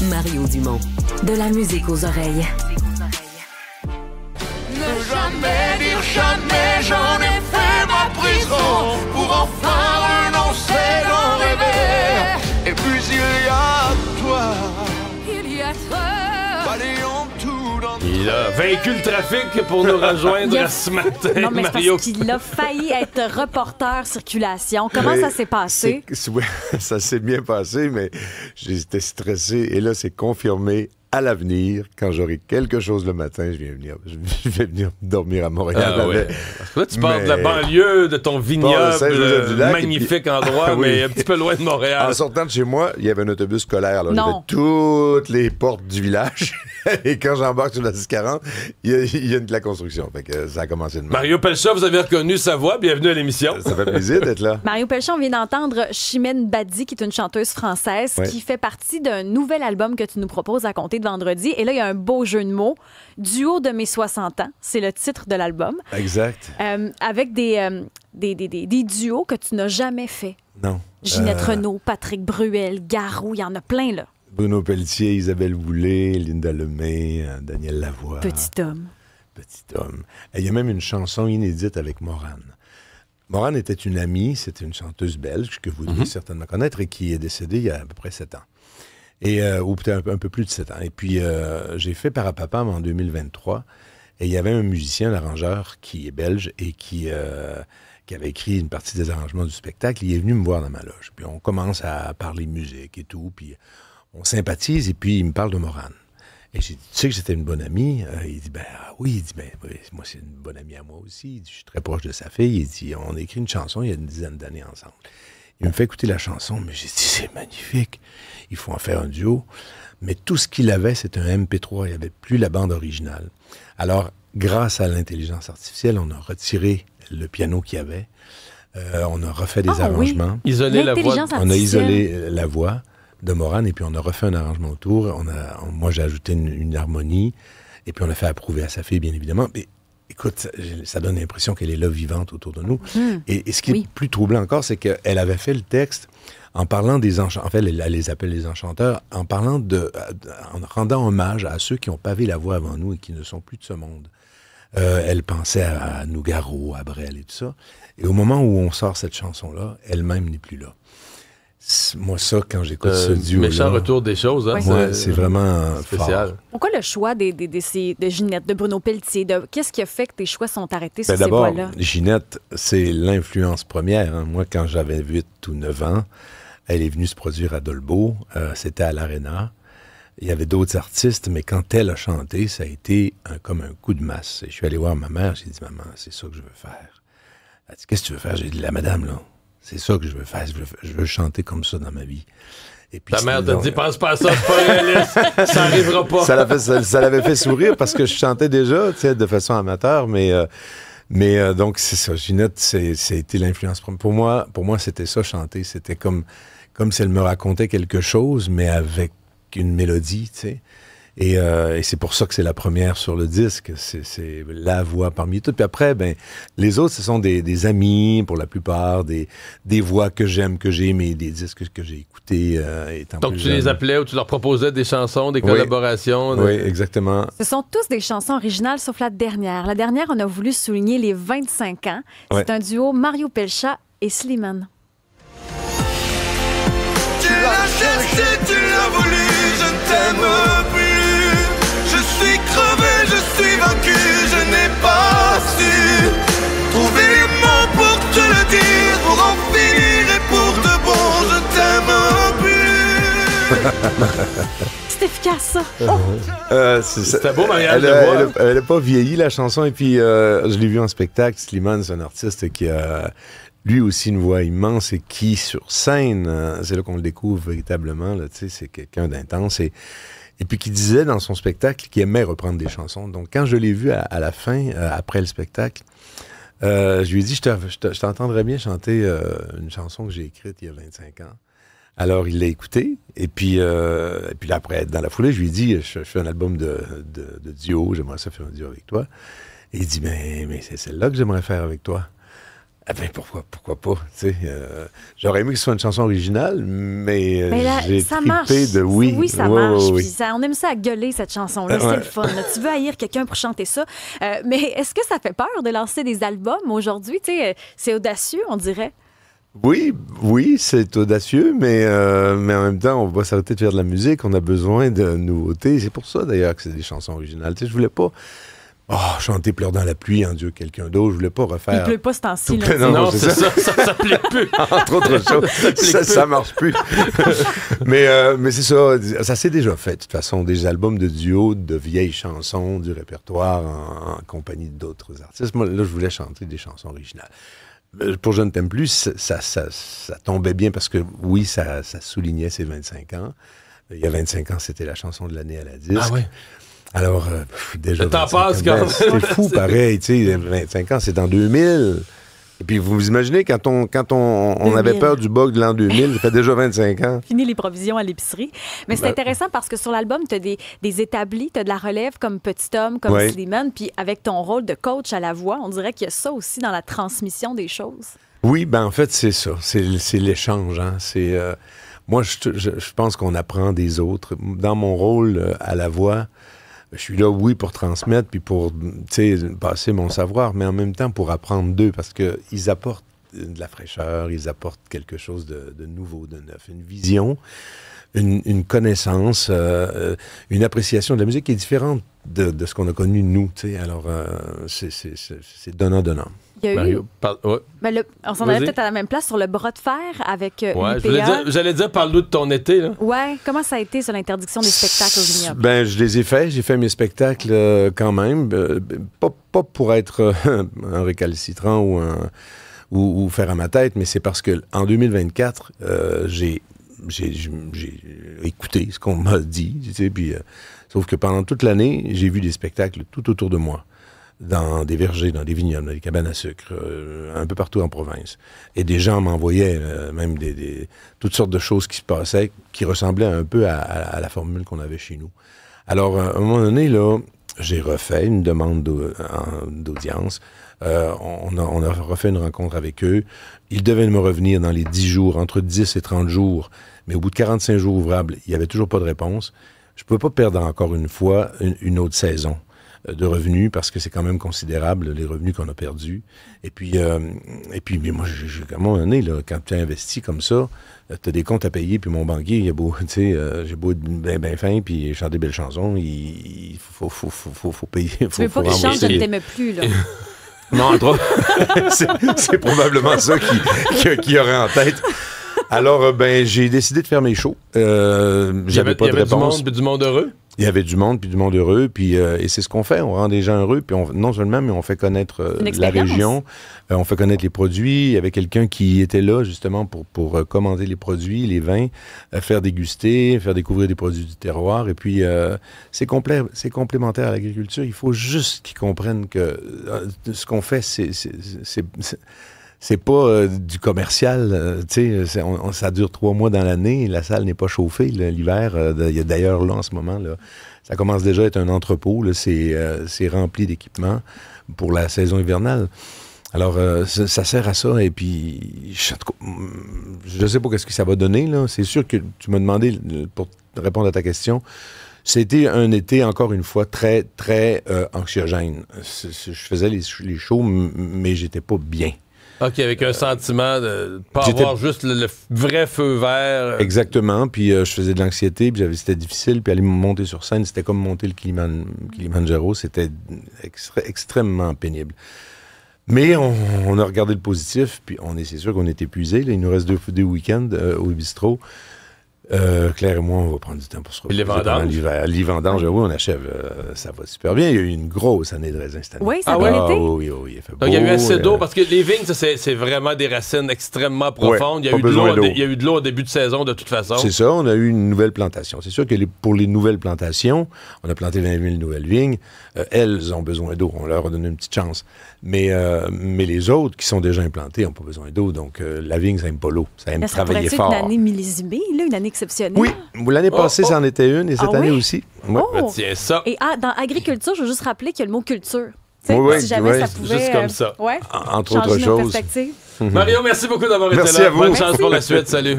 Mario Dumont. De la musique aux oreilles. Ne jamais dire jamais, j'en ai fait ma prison pour enfin renoncer d'en rêver. Et puis il y a toi. Il y a toi. Balayons tout dans Il a vaincu le trafic pour nous rejoindre ce matin, non, mais Mario. parce qu'il a failli être reporter circulation. Comment ça s'est passé? Ouais, ça s'est bien passé, mais j'étais stressé. Et là, c'est confirmé. À l'avenir, quand j'aurai quelque chose le matin, je vais venir dormir à Montréal. Ah ouais. Parce que là, tu pars de la banlieue, de ton vignoble, magnifique endroit, oui. mais un petit peu loin de Montréal. En sortant de chez moi, il y avait un autobus scolaire. Là. J'avais toutes les portes du village. Et quand j'embarque sur la 1040, il y a de la construction. Fait que ça a commencé de mal. Mario Pelcha, vous avez reconnu sa voix. Bienvenue à l'émission. Ça fait plaisir d'être là. Mario Pelcha, on vient d'entendre Chimène Badi, qui est une chanteuse française, qui fait partie d'un nouvel album que tu nous proposes à compter de vendredi. Et là, il y a un beau jeu de mots. Duo de mes 60 ans, c'est le titre de l'album. Exact. Avec des duos que tu n'as jamais fait. Non. Ginette Renault, Patrick Bruel, Garou, il y en a plein, là. Bruno Pelletier, Isabelle Boulay, Linda Lemay, Daniel Lavoie. Petit homme. Petit homme. Et il y a même une chanson inédite avec Morane. Morane était une amie, c'était une chanteuse belge que vous devez certainement connaître et qui est décédée il y a à peu près 7 ans. Ou peut-être un peu plus de 7 ans. Et puis, j'ai fait Parapapam en 2023. Et il y avait un musicien, l'arrangeur, qui est belge et qui avait écrit une partie des arrangements du spectacle. Il est venu me voir dans ma loge. Puis on commence à parler musique et tout. Puis on sympathise et puis il me parle de Morane. Et j'ai dit, tu sais que j'étais une bonne amie? Il dit, oui. Il dit, moi, c'est une bonne amie à moi aussi. Il dit, je suis très proche de sa fille. Il dit, on a écrit une chanson il y a une dizaine d'années ensemble. Il me fait écouter la chanson, mais j'ai dit, c'est magnifique. Il faut en faire un duo. Mais tout ce qu'il avait, c'était un MP3. Il n'y avait plus la bande originale. Alors, grâce à l'intelligence artificielle, on a retiré le piano qu'il y avait. On a refait des arrangements. Oui. Isolé la voix. On a isolé la voix de Morane et puis on a refait un arrangement autour. Moi, j'ai ajouté une harmonie et puis on a fait approuver à sa fille, bien évidemment. Mais écoute, ça donne l'impression qu'elle est là, vivante autour de nous. Et ce qui est plus troublant encore, c'est qu'elle avait fait le texte en parlant des enchanteurs. En fait, elle les appelle les enchanteurs, en rendant hommage à ceux qui ont pavé la voie avant nous et qui ne sont plus de ce monde. Elle pensait à Nougaro, à Brel et tout ça. Et au moment où on sort cette chanson-là, elle-même n'est plus là. Moi, ça, quand j'écoute ce duo-là... Méchant retour des choses, hein? Ouais, c'est vraiment spécial. Fort. Pourquoi le choix de Ginette, de Bruno Pelletier? Qu'est-ce qui a fait que tes choix sont arrêtés sur ces d'abord, voix-là? Ginette, c'est l'influence première. Hein. Moi, quand j'avais 8 ou 9 ans, elle est venue se produire à Dolbeau. C'était à l'Arena. Il y avait d'autres artistes, mais quand elle a chanté, ça a été comme un coup de masse. Et je suis allé voir ma mère, j'ai dit, maman, c'est ça que je veux faire. Elle dit, qu'est-ce que tu veux faire? J'ai dit, la madame, là, c'est ça que je veux faire. Je veux chanter comme ça dans ma vie. Et puis, ta mère t'a dit, pense pas à ça, c'est pas réaliste, ça arrivera pas. Ça l'avait fait sourire parce que je chantais déjà, tu sais, de façon amateur, mais donc, c'est ça. Ginette, c'était l'influence. Pour moi, c'était ça, chanter. C'était comme si elle me racontait quelque chose, mais avec une mélodie, tu sais. Et c'est pour ça que c'est la première sur le disque. C'est la voix parmi toutes. Puis après, les autres, ce sont des amis, pour la plupart, des voix que j'aime, que j'ai aimées, des disques que j'ai écoutés étant donc, plus tu jeune. les appelais ou tu leur proposais des chansons, des collaborations? Oui, exactement. Ce sont tous des chansons originales, sauf la dernière. La dernière, on a voulu souligner les 25 ans. C'est un duo Mario Pelcha et Slimane. Tu l'as cherché, tu l'as voulu, je ne t'aime plus. Je suis crevé, je suis vaincu, je n'ai pas su trouver les mots pour te le dire, pour en finir et pour de bon, je t'aime plus. C'est efficace, ça. C'était beau, mariage de voix. Elle n'a pas vieilli, la chanson. Et puis, je l'ai vu en spectacle. Slimane, c'est un artiste qui a lui aussi une voix immense et qui, sur scène, c'est là qu'on le découvre véritablement. Là, c'est quelqu'un d'intense. Et puis qui disait dans son spectacle qu'il aimait reprendre des chansons. Donc, quand je l'ai vu à la fin, après le spectacle, je lui ai dit, je t'entendrais bien chanter une chanson que j'ai écrite il y a 25 ans. Alors, il l'a écouté. Et puis là, après, dans la foulée, je lui ai dit, je fais un album de duo, j'aimerais ça faire un duo avec toi. Et il dit, mais c'est celle-là que j'aimerais faire avec toi. Ah ben pourquoi pas, j'aurais aimé que ce soit une chanson originale, mais là, j'ai ça trippé marche. de oui. Oui, ça marche. Oui. Puis on aime ça à gueuler, cette chanson-là. C'est le fun. Là. Tu veux haïr quelqu'un pour chanter ça. Mais est-ce que ça fait peur de lancer des albums aujourd'hui? C'est audacieux, on dirait. Oui, c'est audacieux, mais en même temps, on va s'arrêter de faire de la musique. On a besoin de nouveautés. C'est pour ça, d'ailleurs, que c'est des chansons originales. Je voulais pas... chanter Pleure dans la pluie, en Dieu, quelqu'un d'autre. Je voulais pas refaire... Il pleut pas ce temps-ci. Non, c'est ça. Ça plaît plus. Entre autres choses, ça marche plus. mais c'est ça. Ça s'est déjà fait, de toute façon. Des albums de duo, de vieilles chansons, du répertoire en compagnie d'autres artistes. Moi, là, je voulais chanter des chansons originales. Pour Je ne t'aime plus, ça tombait bien parce que, oui, ça soulignait ses 25 ans. Il y a 25 ans, c'était la chanson de l'année à la disque. Ah oui. Alors, déjà... Le temps passe quand même. C'est fou, pareil, tu sais, 25 ans, c'est en 2000. Et puis, vous imaginez, quand on avait peur du bug de l'an 2000, ça fait déjà 25 ans. Fini les provisions à l'épicerie. Mais c'est intéressant parce que sur l'album, tu as des établis, tu as de la relève comme Petit Homme, comme Slimane, puis avec ton rôle de coach à la voix, on dirait qu'il y a ça aussi dans la transmission des choses. Oui, en fait, c'est ça. C'est l'échange. Hein. Moi, je pense qu'on apprend des autres. Dans mon rôle à la voix, je suis là, oui, pour transmettre, puis pour, passer mon savoir, mais en même temps pour apprendre d'eux, parce qu'ils apportent de la fraîcheur, ils apportent quelque chose de nouveau, de neuf, une vision, une connaissance, une appréciation de la musique qui est différente de ce qu'on a connu, nous, Alors, c'est donnant-donnant. Mario, on s'en allait peut-être à la même place sur le bras de fer avec UPA. J'allais dire, parle-nous de ton été. Là. Ouais, comment ça a été sur l'interdiction des spectacles au vignoble? Je les ai faits. J'ai fait mes spectacles quand même. Pas pour être un récalcitrant ou faire à ma tête, mais c'est parce qu'en 2024, j'ai écouté ce qu'on m'a dit. Puis, sauf que pendant toute l'année, j'ai vu des spectacles tout autour de moi. Dans des vergers, dans des vignobles, dans des cabanes à sucre, un peu partout en province. Et des gens m'envoyaient même toutes sortes de choses qui se passaient, qui ressemblaient un peu à la formule qu'on avait chez nous. Alors, à un moment donné, là, j'ai refait une demande d'audience. On a refait une rencontre avec eux. Ils devaient me revenir dans les 10 jours, entre 10 et 30 jours. Mais au bout de 45 jours ouvrables, il n'y avait toujours pas de réponse. Je ne pouvais pas perdre encore une fois une autre saison de revenus, parce que c'est quand même considérable, les revenus qu'on a perdus. Et puis mais moi, à un moment donné, là, quand tu as investi comme ça, tu as des comptes à payer, puis mon banquier, il a beau, j'ai beau être bien fin, puis chanter des belles chansons, il faut payer. Tu veux pas qu'il chante « Je ne t'aime plus » là? Non, entre autres, c'est probablement ça qu'il aurait en tête. Alors, j'ai décidé de faire mes shows. J'avais pas de réponse. Il y avait du monde heureux? Il y avait du monde, puis du monde heureux, puis et c'est ce qu'on fait, on rend des gens heureux, puis non seulement, mais on fait connaître la région, on fait connaître les produits. Il y avait quelqu'un qui était là, justement, pour commander les produits, les vins, faire déguster, faire découvrir des produits du terroir, et puis c'est complémentaire à l'agriculture. Il faut juste qu'ils comprennent que ce qu'on fait, c'est pas du commercial, ça dure 3 mois dans l'année, la salle n'est pas chauffée l'hiver. Il y a d'ailleurs là en ce moment, là, ça commence déjà à être un entrepôt, là, c'est rempli d'équipements pour la saison hivernale. Alors, ça sert à ça, et puis je sais pas ce que ça va donner, là. C'est sûr que tu m'as demandé, pour répondre à ta question, c'était un été, encore une fois, très, très anxiogène. Je faisais les shows, mais j'étais pas bien. OK, avec un sentiment de ne pas avoir juste le vrai feu vert. Exactement, puis je faisais de l'anxiété, puis c'était difficile, puis aller monter sur scène, c'était comme monter le Kilimanjaro, c'était extrêmement pénible. Mais on a regardé le positif, puis c'est sûr qu'on est épuisé. Il nous reste 2 week-ends au bistrot. Claire et moi, on va prendre du temps pour se reposer pendant l'hiver. Les vendanges, oui, on achève. Ça va super bien. Il y a eu une grosse année de raisin cette année. Oui, ça a bien été. Oui, il fait beau. Donc, il y a eu assez d'eau, parce que les vignes, c'est vraiment des racines extrêmement profondes. Il y a eu de l'eau au début de saison, de toute façon. C'est ça, on a eu une nouvelle plantation. C'est sûr que pour les nouvelles plantations, on a planté 20 000 nouvelles vignes. Elles ont besoin d'eau. On leur a donné une petite chance. Mais les autres qui sont déjà implantées n'ont pas besoin d'eau. Donc, la vigne, ça n'aime pas l'eau. Ça aime travailler fort. Ça pourrait être une année millésimée, là, une année exceptionnelle. Oui, l'année passée, ça en était une, et cette année aussi. Ouais. Tiens ça. Et dans agriculture, je veux juste rappeler qu'il y a le mot culture. Si jamais ça pouvait... Juste comme ça. Entre autres choses. Mario, merci beaucoup d'avoir été là. Merci à vous. Bonne chance pour la suite. Salut.